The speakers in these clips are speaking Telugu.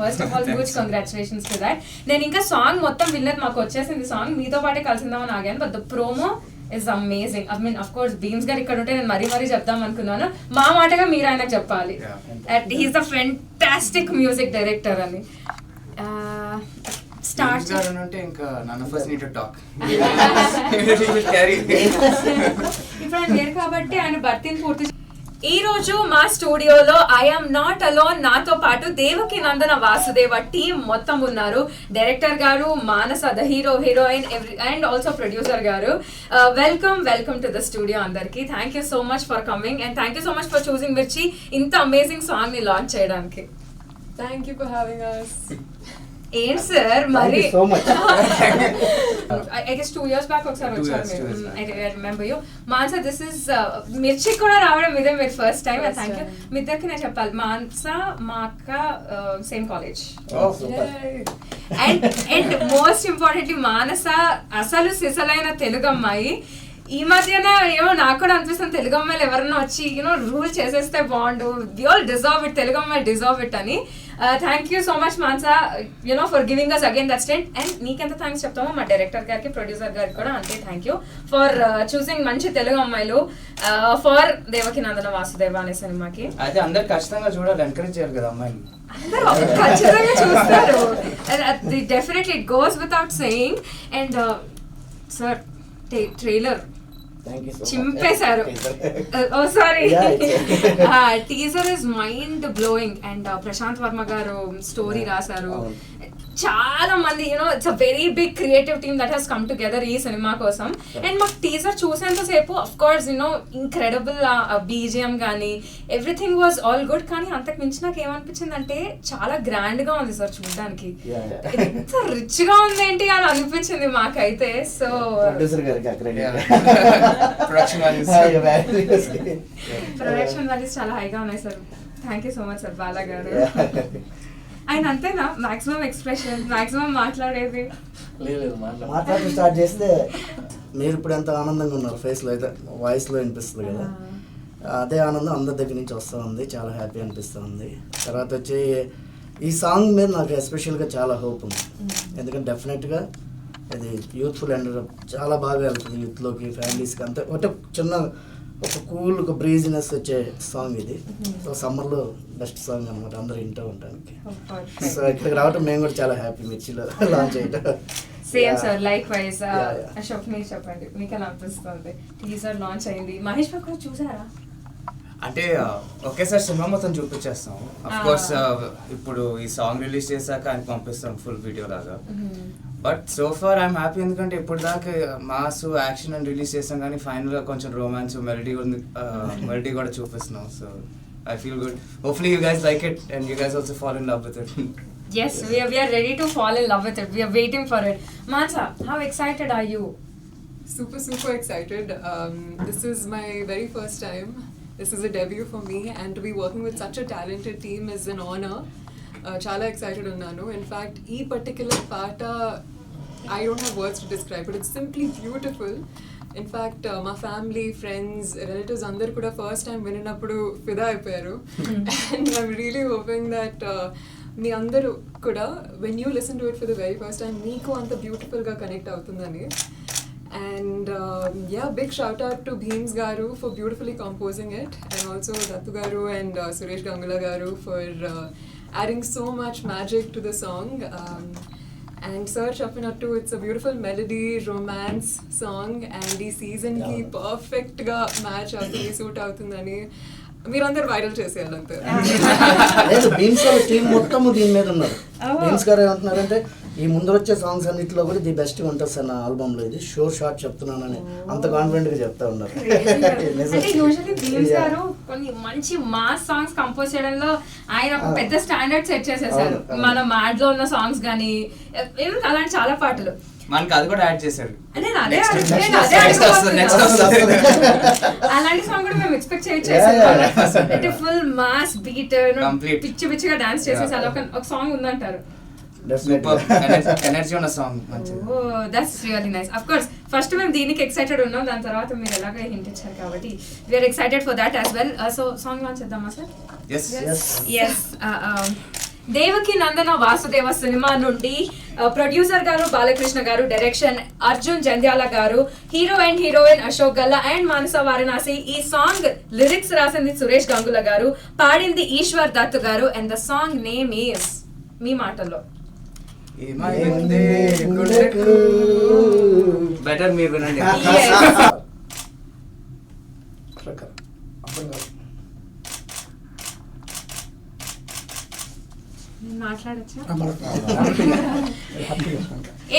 First of all huge congratulations to that. నేను ఇంకా సాంగ్ మొత్తం వినలేదు, మాకు వచ్చేసింది సాంగ్, మీతో పాటే కలిసిందామని ఆగాను. But the promo is amazing. I mean of course Bheems గారు ఇక్కడ ఉంటే నేను మరీ చెప్దాం అనుకున్నాను, మా మాటగా మీరు ఆయనకు చెప్పాలి. He is the fantastic music director అని. స్టార్ట్ అంటే ఇంకా none of us need to talk. ఇప్పుడు ఆయన లేరు కాబట్టి ఆయన భర్తీని పూర్తి. ఈ రోజు మా స్టూడియోలో ఐఎమ్ నాట్ అలోన్, నాతో పాటు దేవకి నందన వాసుదేవ టీమ్ మొత్తం ఉన్నారు. డైరెక్టర్ గారు, Manasa the heroine and also producer గారు. వెల్కమ్ టు ద స్టూడియో అందరికి. Thank you so much for coming and thank you so much for choosing Mirchi, ఇంత అమేజింగ్ సాంగ్ ని లాంచ్ చేయడానికి. Thank you for having us. ఏంటి సార్ మరి so much. I guess 2 years back ఒకసారి వచ్చారు. I remember you. Mansa, this is Mirchi కూడా రావడం ఇదే మీరు ఫస్ట్ టైం. Thank you. మీ ఇద్దరికి నేను చెప్పాలి, మాన్సా మా అక్క same college. And most importantly Manasa అసలు సిసలైన తెలుగు అమ్మాయి. ఈ మధ్యన ఏమో నాకు కూడా అనిపిస్తుంది తెలుగు అమ్మాయిలు ఎవరన్నా వచ్చి రూల్ చేసేస్తే బాగుండు, we all deserve it, Telugu అమ్మాయి డిజర్వ్ ఇట్ అని. Thank you so much Mansa for giving us again that stint. And నీకెంత థ్యాంక్స్ చెప్తామో మా డైరెక్టర్ గారికి, ప్రొడ్యూసర్ గారికి కూడా అంతే థ్యాంక్ యూ ఫర్ చూసింగ్ మంచి తెలుగు అమ్మాయిలు ఫర్ దేవకి నందన వాసుదేవ అనే సినిమాకి. అయితే అందరు ఖచ్చితంగా చూడాలి, ఎంకరేజ్ చేయాలి కదా అమ్మాయిని. అందరూ ఖచ్చితంగా చూస్తారు, definitely it goes without saying. And sir trailer చింపేశారు. Oh sorry, teaser is mind blowing. And Prashant Varma గారు స్టోరీ రాశారు. చాలా మంది it's a very big creative team that has come together ఈ సినిమా కోసం. అండ్ మాకు టీజర్ చూసేంతసేపు అఫ్ కోర్స్ ఇంక్రెడిబుల్ బీజిఎం కానీ ఎవ్రీథింగ్ వాజ్ ఆల్ గుడ్. కానీ అంతకు మించి నాకు ఏమనిపించింది అంటే చాలా గ్రాండ్ గా ఉంది సార్ చూడడానికి, ఎంత రిచ్ గా ఉంది ఏంటి అని అనిపించింది మాకైతే. సో ప్రొడక్షన్ వాల్యూస్ చాలా హైగా ఉన్నాయి sir. Thank you so much sir. Bala గారు ఆయన అంతేనా మాక్సిమం ఎక్స్ప్రెషన్, మాక్సిమం మాట్లాడేది? మాట్లాడి స్టార్ట్ చేస్తే మీరు ఇప్పుడు ఎంత ఆనందంగా ఉన్నారు, ఫేస్లో అయితే వాయిస్లో వినిపిస్తుంది కదా, అదే ఆనందం అందరి దగ్గర నుంచి వస్తూ ఉంది. చాలా హ్యాపీ అనిపిస్తూ ఉంది. తర్వాత వచ్చి ఈ సాంగ్ మీద నాకు ఎస్పెషల్గా చాలా హోప్ ఉంది. ఎందుకంటే డెఫినెట్గా ఇది యూత్ఫుల్ అండ్ చాలా బాగా వెళ్తుంది యూత్లోకి, ఫ్యామిలీస్కి. అంతే ఒకటే చిన్న ఒక కూల్ ఒక బ్రీజినెస్ వచ్చే సాంగ్ ఇది. సో సమ్మర్లో బెస్ట్ సాంగ్ అనమాట అందరూ వింటూ ఉండడానికి. సో ఇక్కడికి రావటం మేము కూడా చాలా హ్యాపీ మిర్చిలో లాంచ్ చేయటం. Same sir, like wise. Ashok మీరు చెప్పండి, మీకు ఎలా అనిపిస్తుంది? టీజర్ లాంచ్ అయింది, మహేష్ బాబు కూడా చూసారా? అంటే ఒకేసారి సినిమా మొత్తం చూపించేస్తాం. అఫ్ కోర్స్ ఇప్పుడు ఈ సాంగ్ రిలీజ్ చేశాక ఆయన పంపిస్తాం ఫుల్ వీడియో లాగా. But so far I'm happy, ఎందుకంటే ఇప్పుడు దాకా మాస్ యాక్షన్ అని రిలీజ్ చేసాం కానీ ఫైనల్ గా కొంచెం రొమాన్స్ మెలడీ కూడా చూపిస్తున్నాం. So I feel good. Hopefully you guys like it and you guys also fall in love with it. Yes, we are ready to fall in love with it. We are waiting for it. Mansa, how excited are you? Super excited. This is my very first time. This is a debut for me, and to be working with such a talented team is an honor. Chala excited unnanu. In fact, ee particular part I don't have words to describe, but it's simply beautiful. In fact, my family, friends, relatives andaru kuda first time vininappudu fida ayyaru. And I'm really hoping that మీ అందరూ కూడా when you listen to it for the very first time మీకు అంత beautiful గా connect అవుతుందని. And yeah, big shout out to Bheems garu for beautifully composing it, and also Dattu garu and Suresh Gangula garu for adding so much magic to the song. And sir చెప్పినట్టు it's a beautiful melody, romance song, and ఈ season కి perfect గా match అవుతుంది, suit అవుతుందని మీరందరూ వైరల్ చేసేయాలంతే. లేదు, బీమ్స్ వాళ్ళ టీం మొత్తం దీని మీద ఉన్నారు. బీమ్స్ గారు ఏమంటున్నారంటే ఈ ముందు వచ్చే సాంగ్స్ అన్నింటిలో కూడా ది బెస్ట్ ఉంటుంది సార్ నా ఆల్బమ్లో, ఇది షోర్ షార్ట్ చెప్తున్నానని అంత కాన్ఫిడెంట్గా చెప్తా ఉన్నారు. యూజువల్లీ బీమ్స్ గారు కొన్ని మంచి మాస్ సాంగ్స్ కంపోజ్ చేయడంలో ఆయన ఒక పెద్ద స్టాండర్డ్ సెట్ చేసేసారు. మన మ్యాడ్ లో ఉన్న సాంగ్స్ కానీ అలాంటి చాలా పాటలు మనకి అది కూడా యాడ్ చేశారు. అలాంటి సాంగ్ కూడా మేము ఎక్స్పెక్ట్ చేయొచ్చు. ఫుల్ మాస్ బీట్, పిచ్చి పిచ్చిగా డాన్స్ చేసేసి అలా ఒక సాంగ్ ఉందంటారు. ఎనర్జీ ఉన్న song. That's really nice. Of course first మేము దీనికి ఎక్సైటెడ్ ఉన్నాం, దాని తర్వాత మీరు ఎలాగో హింట్ ఇచ్చారు కాబట్టి we're excited for that as well. So song launch చేద్దామా sir? Yes. Yes. Devaki Nandana Vasudeva సినిమా నుండి ప్రొడ్యూసర్ గారు బాలకృష్ణ గారు, డైరెక్షన్ అర్జున్ జంధ్యాల గారు, hero and heroine Ashok Galla and Manasa Varanasi. ఈ సాంగ్ లిరిక్స్ రాసింది సురేష్ గంగుల గారు, పాడింది ఈశ్వర్ దత్ గారు. And the song name is మీ మాటల్లో. బెటర్ మీరు వినండి.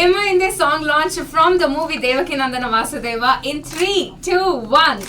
ఏమైంది song launch from the movie Devaki Nandana Vasudeva in 3, 2, 1.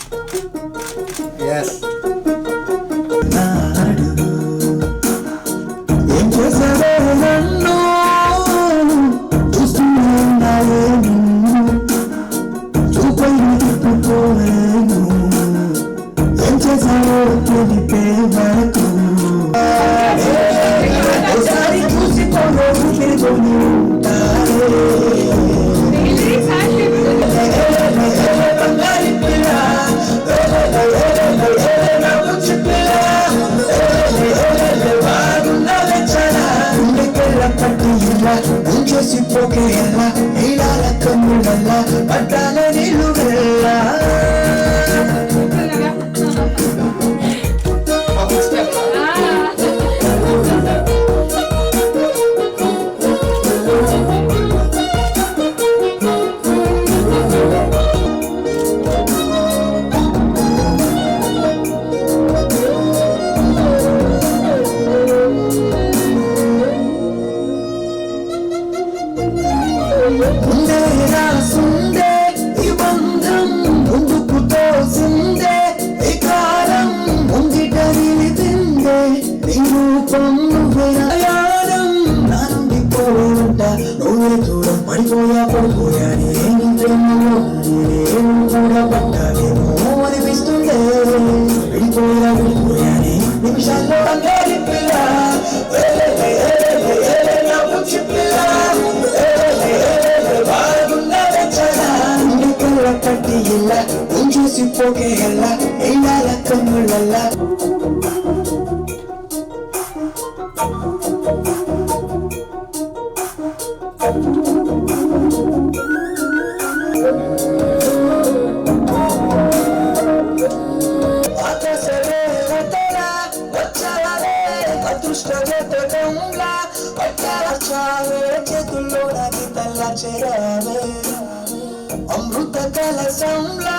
అమృత కలసంలా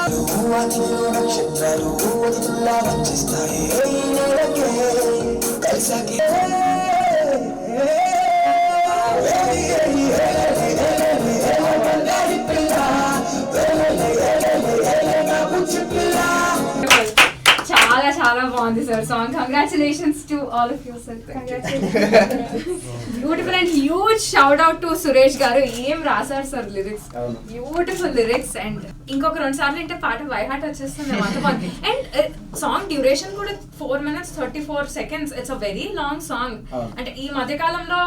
నక్షత్రాలు వచ్చిస్తాయి కలిసాకి చాలా చాలా బాగుంది sir song. Congratulations to all of you sir. Beautiful and huge shout out to Suresh గారు. ఏం రాశారు sir lyrics, beautiful lyrics. And ఇంకొక 2 సార్లు అంటే పాట బై హార్ట్ వచ్చేస్తుంది అంత బాగుంది. అండ్ సాంగ్ డ్యూరేషన్ కూడా 4 minutes 34 seconds. It's a very long song. అంటే ఈ మధ్య కాలంలో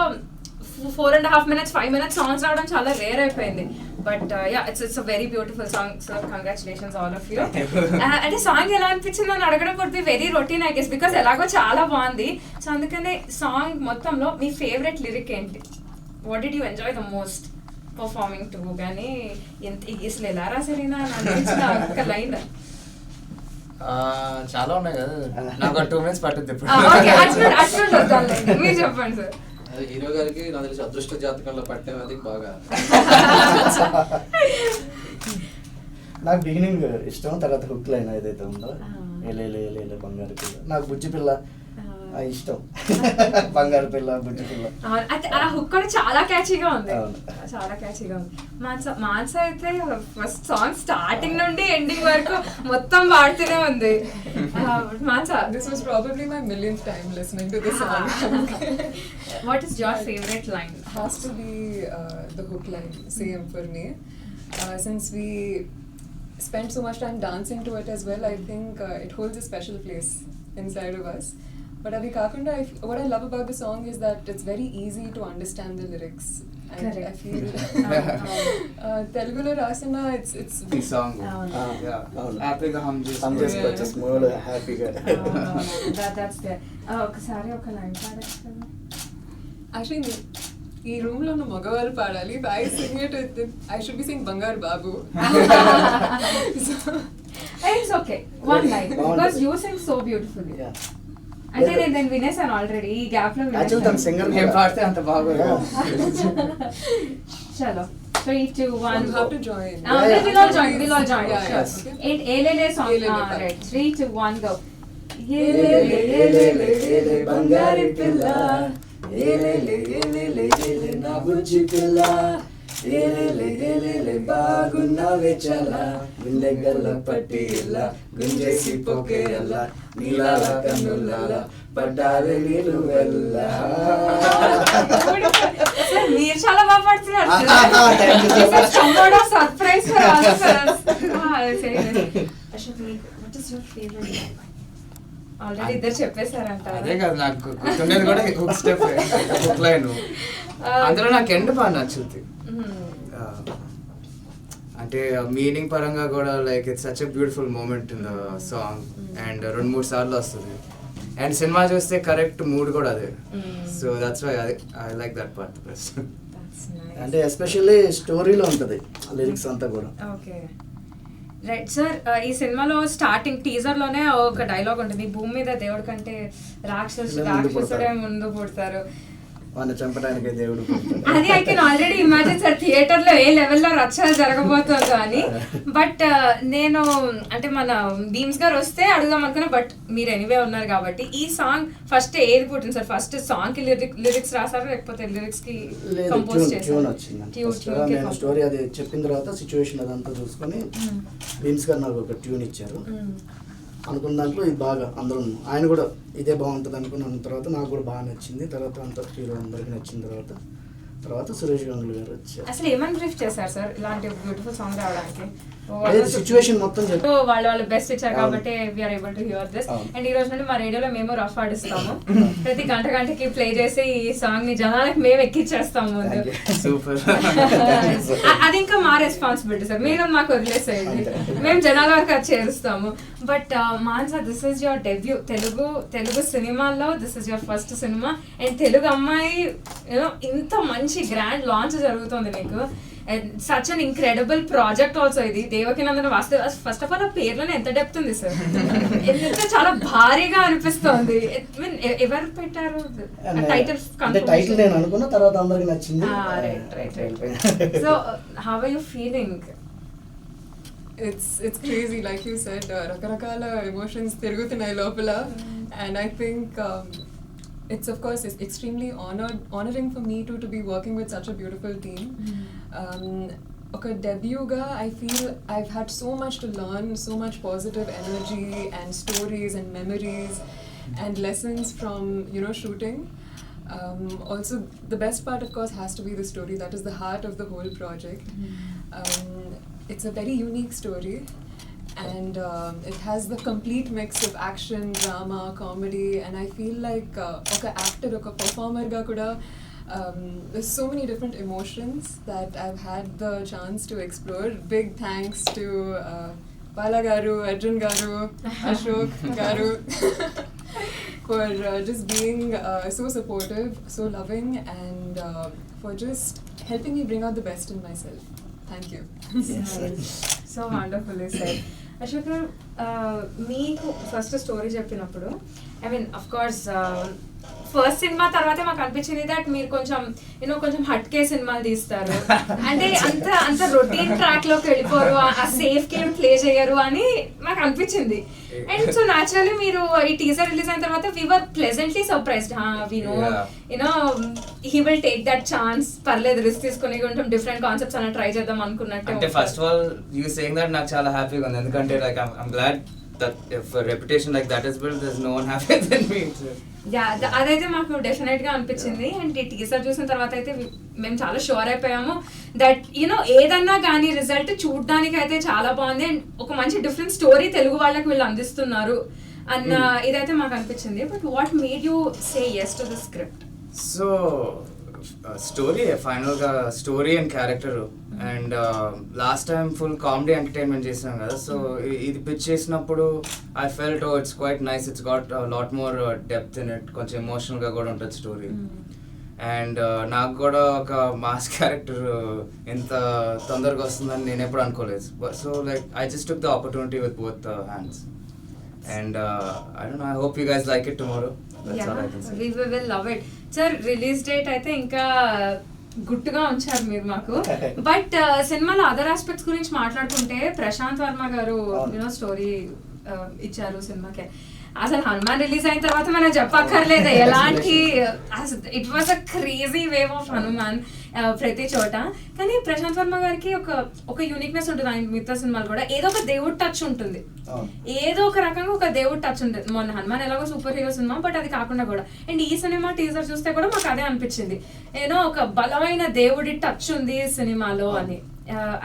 4.5 minutes 5 minutes సాంగ్స్ రావడం చాలా రేర్ అయిపోయింది. But yeah it's a very beautiful song sir. Congratulations all of you. అంటే సాంగ్ ఎలా అనిపించింది అని అడగడం would be very routine I guess, because ఎలాగో చాలా బాగుంది. సో అందుకనే సాంగ్ మొత్తంలో మీ ఫేవరెట్ లిరిక్ ఏంటి? What did you enjoy the most performing to? కానీ అసలు ఎలా రాసారినా అనిపించిన ఒక లైన్. చాలా ఉన్నాయి కదా, నాకు 2 minutes పట్టుద్ది ఇప్పుడు. మీరు చెప్పండి సార్. హీరో గారికి నాకు తెలిసి అదృష్ట జాతకంలో పట్టేది బాగా. నాకు బిగినింగ్ ఇష్టం, తర్వాత హుక్ లైన్ ఏదైతే ఉందో ఏలే బంగారు పిల్ల, నాకు బుజ్జి పిల్ల ఇష్టం. బంగారు పిల్ల బుజ్జి పిల్ల ఆ హుక్ కూడా చాలా క్యాచీగా ఉంది, చాలా క్యాచీగా ఉంది. మాన్స అయితే ఫస్ట్ సాంగ్ స్టార్టింగ్ నుండి ఎండింగ్ వరకు మొత్తం పాడుతూనే ఉంది. మాన్స, this was probably my millionth time listening to this song. What is your favorite line? Has to be the hook line, same for me. Since we spent so much time dancing to it as well, I think it holds a special place inside of us. But Avi Kakunda, what I love about the song is that it's very easy to understand the lyrics. And I feel Telugulo rasana, it's ఈ సాంగ్ హ్యాపీగా హమ్ చేసుకోవచ్చు, స్మూల్ హ్యాపీగా. That's there. ఒకసారి ఒక లైన్ పాడచ్చు కదా. Actually, ఈ రూమ్ లో ఉన్న మగవాళ్ళు పాడాలి. If I sing it, I should be saying Bangar Babu. It's okay. One line. Because you sing so beautifully. అంటే నేను వినేసాను ఆల్రెడీ ఈ గ్యాప్ లో యాక్చువల్ తన సింగర్ ఏం పాడితే అంత బాగోదు. చలో 3, 2, 1 You have to join. We'll all join. Yeah, Sure. yes. And Elele song. Elele, Right. 3, 2, 1 go. ఏలేలే బంగారి పిల్ల ఏలేలే నా బుజ్జి పిల్ల ఏలేలే బాగున్నావే చాలా గుండె గల్ల పట్టి ఇలా గుంజేసి పోకేలా నీలాల కన్నుల పడ్డారే నీరు వెళ్ళ. Sir, మీరు చాలా బాగా పాడుతున్నారు. Thank you so much. Somewhat of surprise for all of us. Ashok, what is your favorite line? Already ఇద్దరు చెప్పేశారంట. అదే కదా నాకు గుర్తుండేది కూడా హుక్ స్టెప్, హుక్ లైన్. అందులో నాకు ఎండ్ బాగా నచ్చుద్ది. అంటే మీనింగ్ పరంగా కూడా like it's such a beautiful moment in the song. And 2-3 సార్లు వస్తుంది. అండ్ సినిమా చూస్తే కరెక్ట్ మూడ్ కూడా అదే. So that's why I like that part best. అంటే ఎస్పెషల్లీ స్టోరీలో ఉంటుంది లిరిక్స్ అంతా కూడా. Okay right sir. ఈ సినిమాలో స్టార్టింగ్ టీజర్ లోనే ఒక డైలాగ్ ఉంటుంది, భూమి మీద దేవుడి కంటే రాక్షసుడే ముందు పుడతారు. వాడిని చంపడానికి దేవుడు. అది I can already imagine sir theatre లో ఏ లెవెల్లో రచ్చలు జరగబోతుందో అని. బట్ నేను అంటే మన భీమ్స్ గారు వస్తే అడుగుదాం అనుకున్నా, బట్ మీరు ఎనీవే ఉన్నారు కాబట్టి ఈ సాంగ్ ఫస్ట్ ఏది పుట్టింది సార్? ఫస్ట్ సాంగ్ కి లిరిక్స్ రాసారా లేకపోతే లిరిక్స్ కి కంపోజ్ ట్యూన్ చేశారు? వచ్చింది. నేను స్టోరీ అది చెప్పిన తర్వాత సిచ్యువేషన్ అదంతా చూసుకొని భీమ్స్ గారు నాకు ఒక ట్యూన్ ఇచ్చారు. అనుకున్న దాంట్లో ఇది బాగా అందరూ ఆయన కూడా ఇదే బాగుంటుంది అనుకున్న తర్వాత నాకు కూడా బాగా నచ్చింది. తర్వాత అంత హీరో అందరికి నచ్చిన తర్వాత సురేష్ గంగులు గారు వచ్చారు. అసలు ఏమని బ్రీఫ్ చేశారు సార్ ఇలాంటి బ్యూటిఫుల్ సాంగ్ రావడానికి? సిచ్యువేషన్ మొత్తం చెప్పి వాళ్ళు బెస్ట్ ఇచ్చారు కాబట్టి we are able to hear this. And ఈ రోజు నుండి మా రేడియోలో మేము రఫ్ ఆడిస్తాము. ప్రతి గంటకి ప్లే చేసి ఈ సాంగ్ ని జనాలకు మేము ఎక్కిచ్చేస్తాము ముందు. సూపర్. అది ఇంకా మా రెస్పాన్సిబిలిటీ సార్, మీరు మాకు వదిలేసేయండి, మేము జనాల వరకు అది చేరుస్తాము. But Mansa, this is your debut. Telugu సినిమాల్లో this is your first cinema. And Telugu అమ్మాయి యూనో ఇంత మంచి గ్రాండ్ లాంచ్ జరుగుతుంది మీకు. Such an incredible project also ఇది. దేవకినందన వాస్తవ ఫస్ట్ ఆఫ్ ఆల్ ఆ పేర్లోనే ఎంత డెప్త్ ఉంది సార్, ఎంత చాలా భారీగా అనిపిస్తోంది. ఎవరు పెట్టారు టైటిల్? టైటిల్ నేను అనుకున్న తర్వాత అందరికి నచ్చింది. So how are you feeling? It's crazy, like you said, రకరకాల ఎమోషన్స్ తిరుగుతున్నాయి లోపల. And I think it's of course it's extremely honoring for me to be working with such a beautiful team. Okay, debut ga I feel I've had so much to learn, so much positive energy and stories and memories and lessons from shooting. Also the best part of course has to be the story. That is the heart of the whole project. It's a very unique story. And it has the complete mix of action, drama, comedy, and I feel like oka actor, oka performer ga kuda there's so many different emotions that I've had the chance to explore. Big thanks to Bala garu, Arjun garu, Ashok garu for just being so supportive, so loving, and for just helping me bring out the best in myself. Thank you. So wonderfully sir. Ashok garu, మీకు ఫస్ట్ స్టోరీ చెప్పినప్పుడు I mean of course first cinema తర్వాతే మాకు అనిపించింది దట్ మీరు కొంచెం హట్కే సినిమాలు తీస్తారు, అంటే అంత రొటీన్ ట్రాక్ లోకి వెళ్ళిపోరు, ఆ సేఫ్ గేమ్ ప్లే చేయరు అని మాకు అనిపించింది. అండ్ సో న్యాచురల్లీ మీరు ఈ టీజర్ రిలీజ్ అయిన తర్వాత we were pleasantly surprised. We know he will take that chance, పర్లేదు రిస్క్ తీసుకుని కొంచెం డిఫరెంట్ కాన్సెప్ట్స్ అలా ట్రై చేద్దాం అనుకున్నట్టు. అంటే first of all you saying that నాకు చాలా హ్యాపీగా ఉంది, ఎందుకంటే like I'm glad that if reputation like that is build there is no one happier than me. అదైతే మాకు డెఫినెట్ గా అనిపించింది. అండ్ ఈ టీజర్ చూసిన తర్వాత అయితే మేము చాలా షూర్ అయిపోయాము దట్ ఏదన్నా కానీ రిజల్ట్ చూడడానికి అయితే చాలా బాగుంది అండ్ ఒక మంచి డిఫరెంట్ స్టోరీ తెలుగు వాళ్ళకి వీళ్ళు అందిస్తున్నారు అన్న ఇదైతే మాకు అనిపించింది. But what made you say yes to the script? So story ఫైనల్గా story and character. And last time full comedy entertainment చేసాం కదా, సో ఇది పిచ్ చేసినప్పుడు I felt it's quite nice, it's got lot more depth in it, కొంచెం ఎమోషనల్గా కూడా ఉంటుంది స్టోరీ. అండ్ నాకు కూడా ఒక మాస్ క్యారెక్టర్ ఎంత తొందరగా వస్తుందని నేను ఎప్పుడు అనుకోలేదు. So like I just took the opportunity with both hands and I don't know, I hope you guys like it tomorrow. That's all I can say. We will love it. Sir, release date అయితే ఇంకా గుట్టుగా ఉంచారు మీరు మాకు. బట్ సినిమాలో అదర్ ఆస్పెక్ట్స్ గురించి మాట్లాడుకుంటే ప్రశాంత్ వర్మ గారు స్టోరీ ఇచ్చారు సినిమాకి. అసలు హనుమాన్ రిలీజ్ అయిన తర్వాత మనం చెప్పక్కర్లేదు ఎలాంటి, it was a crazy wave of Hanuman ప్రతి చోట. కానీ ప్రశాంత్ వర్మ గారికి ఒక యూనిక్నెస్ ఉంటుంది ఆయన మిగతా సినిమాలు కూడా. ఏదో ఒక దేవుడు టచ్ ఉంటుంది, ఏదో ఒక రకంగా ఒక దేవుడు టచ్ ఉంటుంది. మొన్న హనుమాన్ ఎలాగో సూపర్ హీరో సినిమా, బట్ అది కాకుండా కూడా. అండ్ ఈ సినిమా టీజర్ చూస్తే కూడా మాకు అదే అనిపించింది, ఏదో ఒక బలమైన దేవుడి టచ్ ఉంది సినిమాలో అని.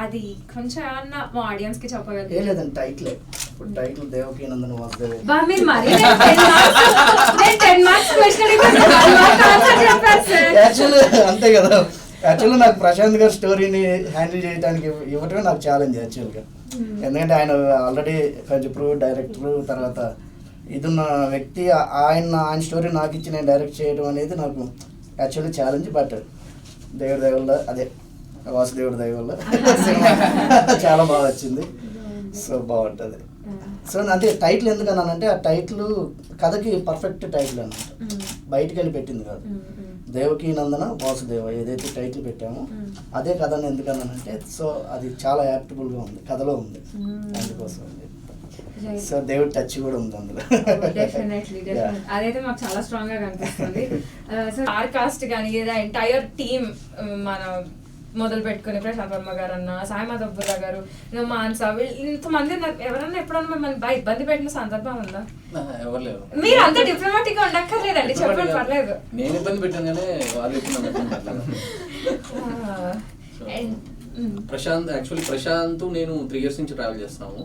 అది కొంచెం ఏమన్నా మా ఆడియన్స్ కి చెప్పగలరు? లేదండి, టైటిల్ ఇప్పుడు టైటిల్ దేవకీ నందన వాసుదేవ. మీరు మరి 10 marks question యాక్చువల్లీ అంతే కదా. యాక్చువల్లీ నాకు ప్రశాంత్ గారి స్టోరీని హ్యాండిల్ చేయడానికి ఇవ్వటమే నాకు ఛాలెంజ్ యాక్చువల్గా. ఎందుకంటే ఆయన ఆల్రెడీ కొంచెం ప్రూవ్ డైరెక్టర్, తర్వాత ఇదున్న వ్యక్తి. ఆయన స్టోరీ నాకు ఇచ్చి నేను డైరెక్ట్ చేయడం అనేది నాకు యాక్చువల్లీ ఛాలెంజ్. బట్ దేవుడి దయ వల్ల, అదే వాసుదేవుడి దయ వల్ల సినిమా చాలా బాగా వచ్చింది. సో బాగుంటుంది. సో అంటే టైటిల్ ఎందుకన్నానంటే ఆ టైటిల్ కథకి పర్ఫెక్ట్ టైటిల్ అన్నమాట, బయటికి వెళ్ళి పెట్టింది కాదు. దేవకీ నందన వాసుదేవ ఏదైతే టైటిల్ పెట్టామో అదే కథను ఎందుకన్నానంటే, సో అది చాలా యాప్టబుల్గా ఉంది, కథలో ఉంది, అందుకోసం. సో దేవుడి టచ్ కూడా ఉంది అందులో. డెఫినెట్లీ అదైతే మాకు చాలా స్ట్రాంగ్ గా కనిపిస్తుంది. సో ఆర్ కాస్ట్ కానీ లేదా ఎంటైర్ టీమ్ మన మొదలు పెట్టుకుని ప్రశాంత్ వర్మ గారు అన్న, సాయి మాధవ్ బుర్రా గారు, మాన్స, ఇంతమంది ఎవరన్నా ఎప్పుడన్నా మిమ్మల్ని బాగా ఇబ్బంది పెట్టిన సందర్భం ఉందా? ఎవరు లేరు. మీరు అంత డిప్లొమాటిక్ గా ఉండక్కర్లేదండి, చెప్పండి పర్లేదు. నేను ఇబ్బంది పెట్టాను కానీ వాళ్ళు ప్రశాంత్, యాక్చువల్లీ ప్రశాంత్ నేను 3 years నుంచి ట్రావెల్ చేస్తున్నాము.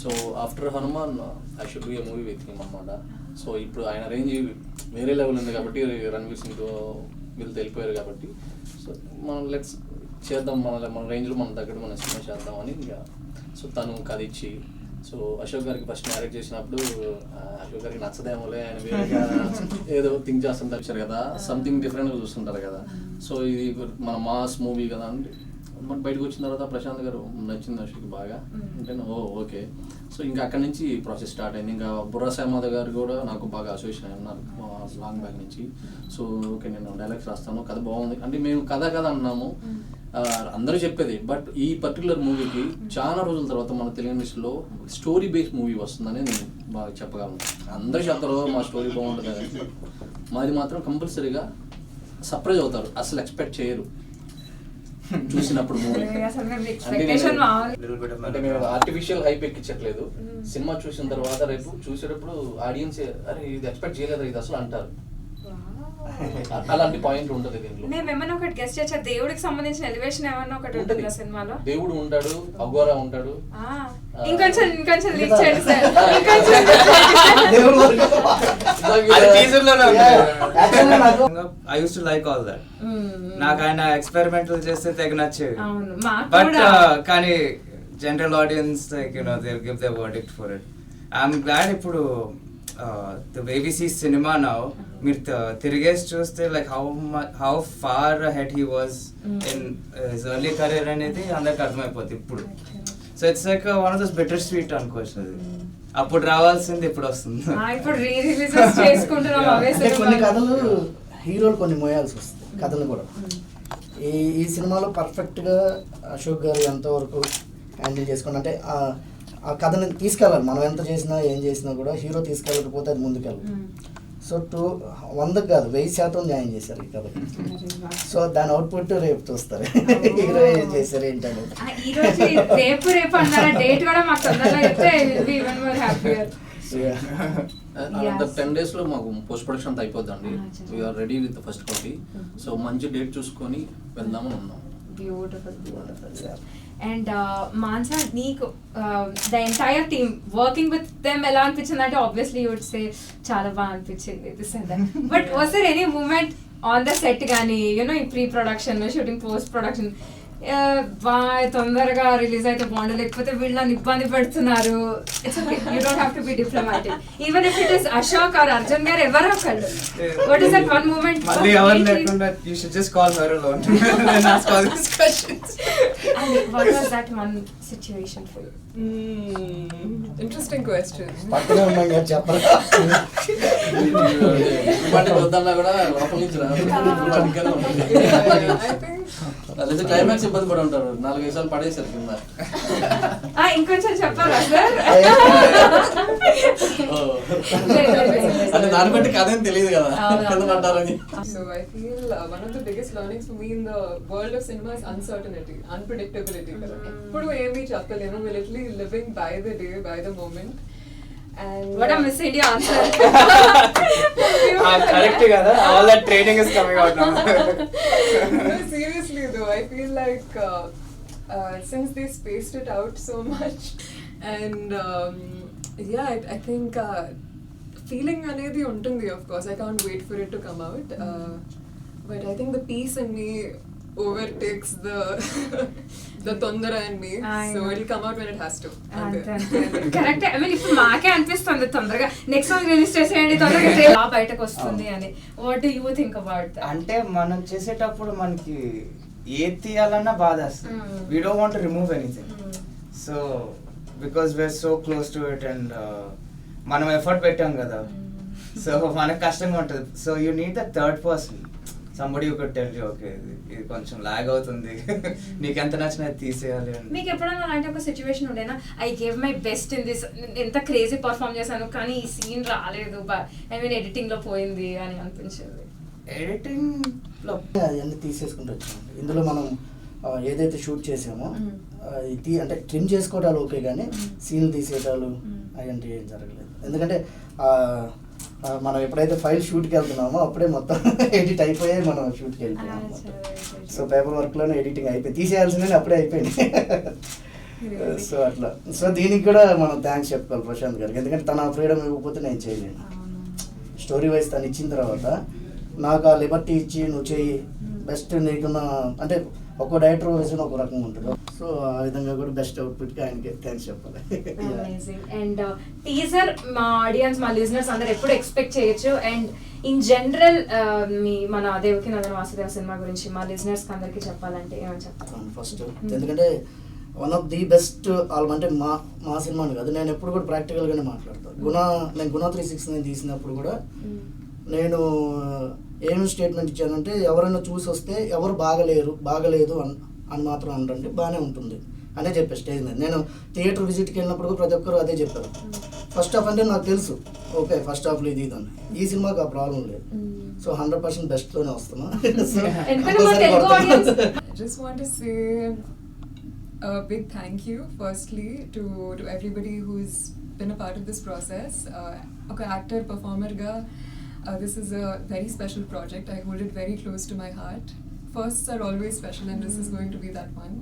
So after Hanuman I should do a movie with him అన్నమాట. సో ఇప్పుడు ఆయన రేంజ్ వేరే లెవెల్ ఉంది కాబట్టి రణవీర్ సింగ్తో వీళ్ళు వెళ్ళిపోయారు కాబట్టి, సో మనం లెట్స్ చేద్దాం, మన రేంజ్లో మన దగ్గర మన సినిమా చేద్దామని. ఇంకా సో తను కథ ఇచ్చి, సో అశోక్ గారికి ఫస్ట్ మ్యారేజ్ చేసినప్పుడు అశోక్ గారికి నచ్చదేమోలే, ఆయన వేరేగా ఏదో థింక్ చేస్తుంటారు కదా, సంథింగ్ డిఫరెంట్గా చూస్తుంటారు కదా. సో ఇది మన మాస్ మూవీ కదా అంటే మన బయటకు వచ్చిన తర్వాత ప్రశాంత్ గారు నచ్చింది అశోక్ బాగా అంటే ఓకే. సో ఇంకా అక్కడి నుంచి ప్రాసెస్ స్టార్ట్ అయింది. ఇంకా బుర్రా సాయిమాధ గారు కూడా నాకు బాగా అసోసియేషన్ అయి ఉన్నారు లాంగ్ బ్యాక్ నుంచి. సో ఓకే నేను డైలాగ్స్ రాస్తాను, కథ బాగుంది అంటే మేము కథ అన్నాము అందరూ చెప్పేది. బట్ ఈ పర్టికులర్ మూవీకి చాలా రోజుల తర్వాత మన తెలుగు ఇండస్ట్రీలో స్టోరీ బేస్డ్ మూవీ వస్తుందని నేను బాగా చెప్పగలను. అందరూ చెప్తారు మా స్టోరీ బాగుంటుంది అని, మాది మాత్రం కంపల్సరీగా సర్ప్రైజ్ అవుతారు, అసలు ఎక్స్పెక్ట్ చేయరు చూసినప్పుడు మూవీ. అంటే మేము ఆర్టిఫిషియల్ హైప్ ఎక్కించట్లేదు. సినిమా చూసిన తర్వాత రేపు చూసేటప్పుడు ఆడియన్స్ అరే ఇది ఎక్స్పెక్ట్ చేయలేదు ఇది అసలు అంటారు. అలాంటి పాయింట్ ఉంటుంది దీంట్లో. మేమేమన్నా ఒకటి గెస్ట్ చేయొచ్చా? దేవుడికి సంబంధించిన ఎలివేషన్ ఏమన్నా ఒకటి ఉంటుంది సినిమాలో? దేవుడు ఉంటాడు, అఘోరా ఉంటాడు. ఇంకొంచెం లీక్ చేయండి sir. I used to like all that. నాకు ఆయన ఎక్స్పెరిమెంటల్ చేస్తే తెగ నచ్చేవి. బట్ కానీ general audience like they'll give their verdict for it. I'm glad ఇప్పుడు the way we see cinema now, మీరు తిరిగేసి చూస్తే like how far ahead he was in his early career అనేది అందరికి అర్థమైపోతుంది ఇప్పుడు. So it's like one of those better sweet అనుకోవచ్చు. అది అప్పుడు రావాల్సింది ఇప్పుడు వస్తుంది. కొన్ని కథలు హీరోలు కొన్ని మోయాల్సి వస్తుంది కథలు కూడా. ఈ సినిమాలో పర్ఫెక్ట్గా అశోక్ గారు ఎంతవరకు హ్యాండిల్ చేసుకుని అంటే ఆ కథని తీసుకెళ్ళాలి. మనం ఎంత చేసినా ఏం చేసినా కూడా హీరో తీసుకెళ్ళకపోతే అది ముందుకెళ్ళాలి. సో 100 కాదు 1000% న్యాయం చేశారు ఈ కథకి. సో దాని అవుట్పుట్ రేపు చూస్తారు హీరో ఏం చేశారు ఏంటనేది. Another 10 days లో మాకు పోస్ట్ ప్రొడక్షన్ అంతా అయిపోద్దండి. We're ready with the first copy. So మంచి డేట్ చూసుకొని వెళ్దామని ఉన్నాం. బ్యూటిఫుల్. అండ్ మాన్సా, నీకు the entire team working with them ఎలా అనిపించింది అంటే ఆబ్వియస్లీ యూ వుడ్ సే చాలా బాగా అనిపించింది this and that. But was there any moment on the set కానీ ఈ pre production shooting post production తొందరగా రిలీజ్ అయితే బాగుండు, లేకపోతే వీళ్ళు నన్ను ఇబ్బంది పెడుతున్నారు. It's okay, you don't have to be diplomatic. Even if it is Ashok or Arjun గారు ఎవరో ఒకళ్ళు. What is that one moment? మళ్ళీ ఎవరు లేకుండా you should just call her alone and ask all these questions. And what was that one situation for you? Interesting question. పక్కనే ఉన్నాం కదా చెప్పరా. ఇప్పటికి వద్దన్నా కూడా లోపల నుంచి I think రాదు. క్లైమాక్స్ ఇబ్బంది పడి ఉంటారు, 4-5 సార్లు పడేసారు కింద. ఇంకొంచెం చెప్పాలా సార్? అంటే దాన్ని బట్టి కథ ఏం తెలియదు కదా కింద పడ్డారని. So I feel one of the biggest learnings for me in the world of cinema is uncertainty, unpredictability. Eppudu emi cheppalemu, we're literally living by the day, by the moment. And What a Miss India answer. Correct kada, all that training is coming out now. No, seriously though, I feel like since they spaced it out so much, and yeah, I think feeling anedi untundi, of course. I can't wait for it to come out, but I think the peace in me overtakes the tondara in me. So it'll come out when it has to. Correct. I mean ఇప్పుడు మాకే అనిపిస్తుంది తొందరగా నెక్స్ట్ సాంగ్ రిలీజ్ చేసేయండి, తొందరగా బయటకు వస్తుంది అని. What do you think about that? అంటే మనం చేసేటప్పుడు మనకి ఏది తీయాలన్నా బాధ వస్తుంది. We don't want to remove anything. So because we are so close to it and మనం ఎఫర్ట్ పెట్టాం కదా, సో మనకు కష్టంగా ఉంటుంది. So you need the third person, somebody you could tell you okay ఇది కొంచెం లాగ్ అవుతుంది, నీకు ఎంత నచ్చినా తీసేయాలి అని. మీకు ఎప్పుడైనా అలాంటి ఒక సిచ్యువేషన్ ఉండేనా? I gave my best in this, ఎంత క్రేజీ పర్ఫామ్ చేశాను కానీ ఈ సీన్ రాలేదు, ఐ మీన్ ఎడిటింగ్ లో పోయింది అని అనిపించేది? ఎడిటింగ్ లో అవన్నీ తీసేసుకుంటూ వచ్చాము. ఇందులో మనం ఏదైతే షూట్ చేసామో అంటే ట్రిమ్ చేసుకోవటాలు ఓకే, కానీ సీన్లు తీసేయటాలు అవంటే ఏం జరగలేదు. ఎందుకంటే మనం ఎప్పుడైతే ఫైల్ షూట్కి వెళ్తున్నామో అప్పుడే మొత్తం ఎడిట్ అయిపోయాయి, మనం షూట్కి వెళ్ళిపోయాము. సో పేపర్ వర్క్లోనే ఎడిటింగ్ అయిపోయి తీసేయాల్సిందని అప్పుడే అయిపోయింది. సో అట్లా. సో దీనికి కూడా మనం థ్యాంక్స్ చెప్పుకోవాలి ప్రశాంత్ గారికి, ఎందుకంటే తన ఫ్రీడమ్ ఇవ్వకపోతే నేను చేయలేను. స్టోరీ వైజ్ తను ఇచ్చిన తర్వాత నాకు ఆ లిబర్టీ ఇచ్చి నువ్వు చేయి బెస్ట్ నీకున్న, అంటే ఒక్కో డైరెక్టర్ విజన్ ఒక రకంగా ఉంటుంది. సో ఆ విధంగా కూడా బెస్ట్ అవుట్పుట్కి ఆయనకి థ్యాంక్స్ చెప్పాలి. అండ్ టీజర్ మా ఆడియన్స్, మా లిజనర్స్ అందరు ఎప్పుడు ఎక్స్పెక్ట్ చేయొచ్చు? అండ్ ఇన్ జనరల్ మన దేవకి నందన వాసుదేవ సినిమా గురించి మా లిజనర్స్ అందరికి చెప్పాలంటే ఏమని చెప్తాను? ఫస్ట్ ఎందుకంటే one of the best album, అంటే మా సినిమాని కాదు, నేను ఎప్పుడు కూడా ప్రాక్టికల్గానే మాట్లాడతాను. నేను గుణ 369 తీసినప్పుడు కూడా నేను ఏం స్టేట్మెంట్ ఇచ్చానంటే, ఎవరైనా చూసి వస్తే ఎవరు బాగలేదు అని మాత్రం అనరండి, బాగానే ఉంటుంది అనే చెప్పాను స్టేజ్ మీద. నేను థియేటర్ విజిట్కి వెళ్ళినప్పుడు కూడా ప్రతి ఒక్కరు అదే చెప్పారు. ఫస్ట్ హాఫ్ అంటే నాకు తెలుసు, ఓకే ఫస్ట్ హాఫ్లో ఇది అని. ఈ సినిమాకి ఆ ప్రాబ్లం లేదు. సో 100% బెస్ట్లోనే వస్తున్నా. I just want to say a big thank you firstly to everybody who's been a part of this process. Okay, actor, performer ga, this is a very special project. I hold it very close to my heart. Firsts are always special and this is going to be that one.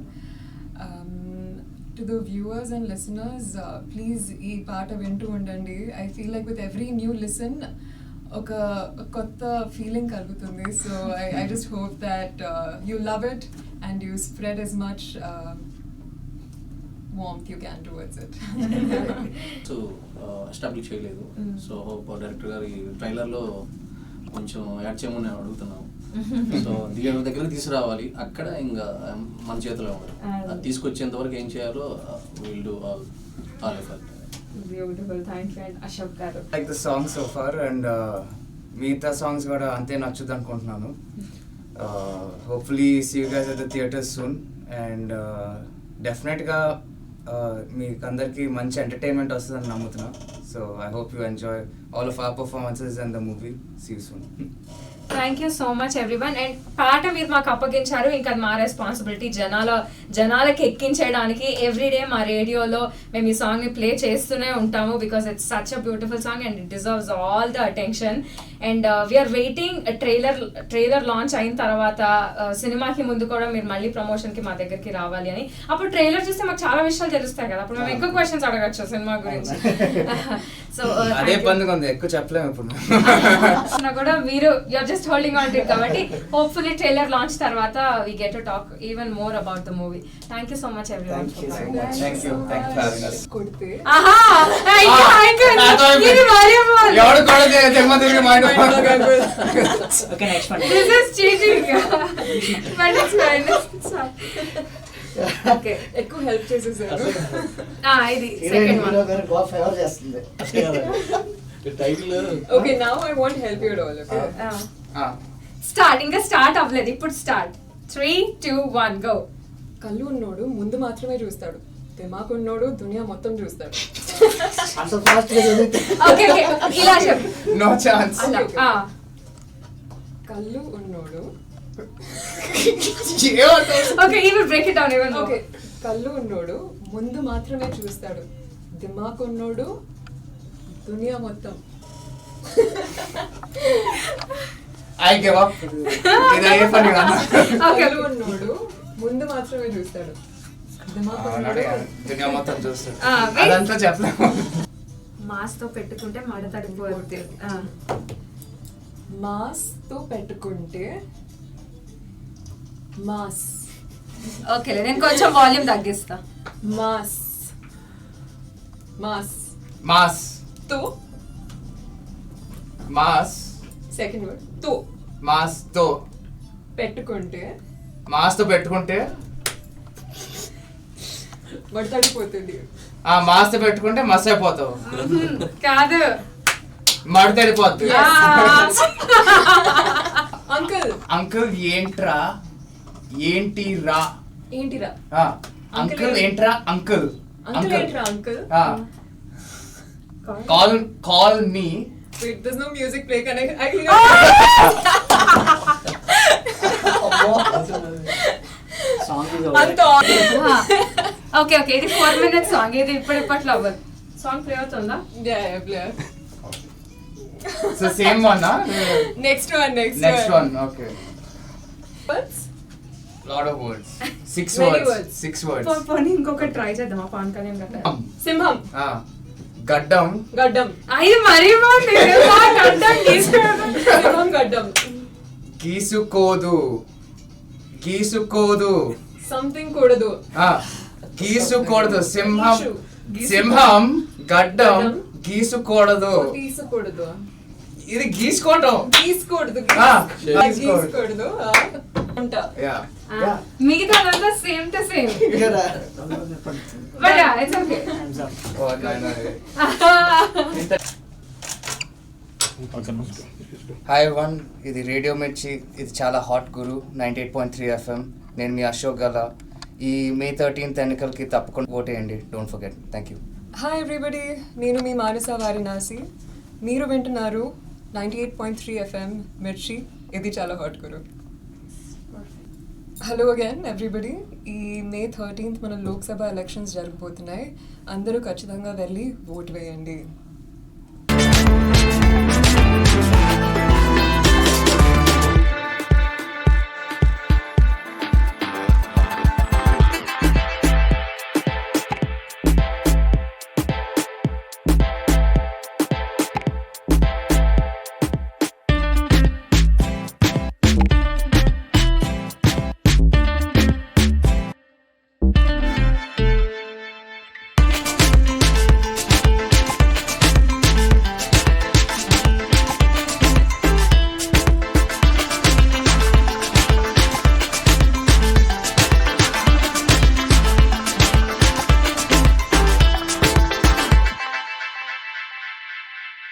To the viewers and listeners, please ee paata vintu undandi. I feel like with every new listen oka kotta feeling kalugutundi. So I just hope that you love it and you spread as much warmth you can towards it. So establish చేయలేదు. సో డైరెక్టర్ గారి ట్రైలర్లో కొంచెం యాడ్ చేయమని నేను అడుగుతున్నాను. సో థియేటర్ దగ్గర తీసుకురావాలి, అక్కడ ఇంకా మన చేతిలో ఉంది. అది తీసుకొచ్చేంత వరకు ఏం చేయాలో will do all effort. Beautiful, thank you. And Ashok గారు, like the song so far and మిగతా సాంగ్స్ కూడా అంతే నచ్చుద్ది అనుకుంటున్నాను. Hopefully see you guys at the theatres soon and డెఫినెట్గా మీకు అందరికీ మంచి ఎంటర్టైన్మెంట్ వస్తుందని నమ్ముతున్నా. So I hope you enjoy all of our performances and the movie. See you soon. Thank you so much everyone. And పాట మీరు మాకు అప్పగించారు, ఇంకా అది మా రెస్పాన్సిబిలిటీ జనాలకి ఎక్కించడానికి. ఎవ్రీడే మా రేడియోలో మేము ఈ సాంగ్ని ప్లే చేస్తూనే ఉంటాము, because it's such a beautiful song and it deserves all the attention. And we are waiting trailer launch అయిన తర్వాత సినిమాకి ముందు కూడా మీరు మళ్ళీ ప్రమోషన్కి మా దగ్గరికి రావాలి అని. అప్పుడు ట్రైలర్ చూస్తే మాకు చాలా విషయాలు తెలుస్తాయి కదా, అప్పుడు మేము ఎక్కువ క్వశ్చన్స్ అడగచ్చు సినిమా గురించి. సో అదే పండుగ ఉంది, ఎక్కువ చెప్పలేము ఇప్పుడు కూడా మీరు just holding on to it కాబట్టి హోప్ఫుల్లీ ట్రైలర్ లాంచ్ తర్వాత we get to talk even more about the movie. Thank you so much everyone. Thank you for having us. కొడితే ఆహా ఇది వాల్యుబుల్. ఎవడు కూడా జన్మ తిరిగి mind okay next one this is cheating but it's fine. Okay ఎక్కువ హెల్ప్ చేసేసారు. ఇది సెకండ్ వన్. బాగా ఫేవర్ చేస్తుంది. Title okay now I want help you all. Okay start. ఇంకా స్టార్ట్ అవ్వలేదు, ఇప్పుడు స్టార్ట్. 3, 2, 1 గో. కళ్ళు ఉన్నోడు ముందు మాత్రమే చూస్తాడు, దిమాగ్ ఉన్నోడు దునియా మొత్తం చూస్తాడు. అంత ఫాస్ట్ గా చదివితే ఓకే ఓకే ఇలా చెప్పు. No chance. అలా కళ్ళు ఉన్నోడు okay you will break it down even. Okay కళ్ళు ఉన్నోడు ముందు మాత్రమే చూస్తాడు, దిమాగ్ ఉన్నోడు దునియా మొత్తం. I give up. ఇది అయ్యే పని కాదు. కళ్ళు ఉన్నోడు ముందు మాత్రమే చూస్తాడు, దిమాగ్ ఉన్నోడు దునియా మొత్తం చూస్తాడు. wait. అదంతా చెప్పలేము. మాస్ తో పెట్టుకుంటే మడ తడిపోద్ది. మాస్ తో పెట్టుకుంటే మాస్. ఓకేలే నేను కొంచెం వాల్యూమ్ తగ్గిస్తా. మాస్ మాస్ మాస్ తో మాస్ సెకండ్ వర్డ్ తో మాస్ తో పెట్టుకుంటే మాస్ తో పెట్టుకుంటే మడతడిపోతుంది. ఆ మాస్ తో పెట్టుకుంటే మస్ అయిపోతావు. కాదు మడతడిపోద్ది. అంకుల్ అంకుల్ ఏంట్రా ఏంటి రా. ఏంటిరా అంకుల్ ఏంట్రా అంకుల్. అంకుల్ ఏంట్రా uncle. Call me. Wait, there's no music play. Can I hear? Song ఇది అంత ఓకే ఓకే ఇది 4 minutes సాంగ్. ఇది ఇప్పట్లో అవ్వదు. సాంగ్ ప్లే అవుతుందా? yeah play. So same one. Next next one. Okay Words? Lot of words. 6 Many words. words. 6 words. పోనీ ఇంకొక ట్రై చేద్దామా? పవన్ కళ్యాణ్ గట్ట. సింహం. గడ్డం. గడ్డం. ఇది మరీ బాగుంది. గడ్డం గీసుకోదు. సింహం గడ్డం. గీసుకోదు. గీసుకోదు. సంథింగ్ కూడదు. గీసుకోకూడదు. సింహం. గీసు. సింహం గడ్డం గడ్డం. గీసుకోకూడదు. తీసుకోకూడదు. ఇది గీసుకోవటం. తీసుకోకూడదు. గీసుకోకూడదు. అంట. యా మిగతాదంతా same to same. But it's okay. Hi one. ఇది రేడియో మిర్చి. ఇది చాలా హాట్ గురు 98.3 FM. నేను మీ అశోక్ గల. ఈ May 13th ఎన్నికలకి తప్పకుండా ఓటేయండి. Don't forget. Thank you. Hi everybody, నేను మీ మానస వారణాసి. మీరు వింటున్నారు 98.3 FM మిర్చి. ఇది చాలా హాట్ గురు. Hello again everybody. ఈ May 13th మన లోక్సభ ఎలక్షన్స్ జరగబోతున్నాయి. అందరూ ఖచ్చితంగా వెళ్ళి ఓట్ వేయండి.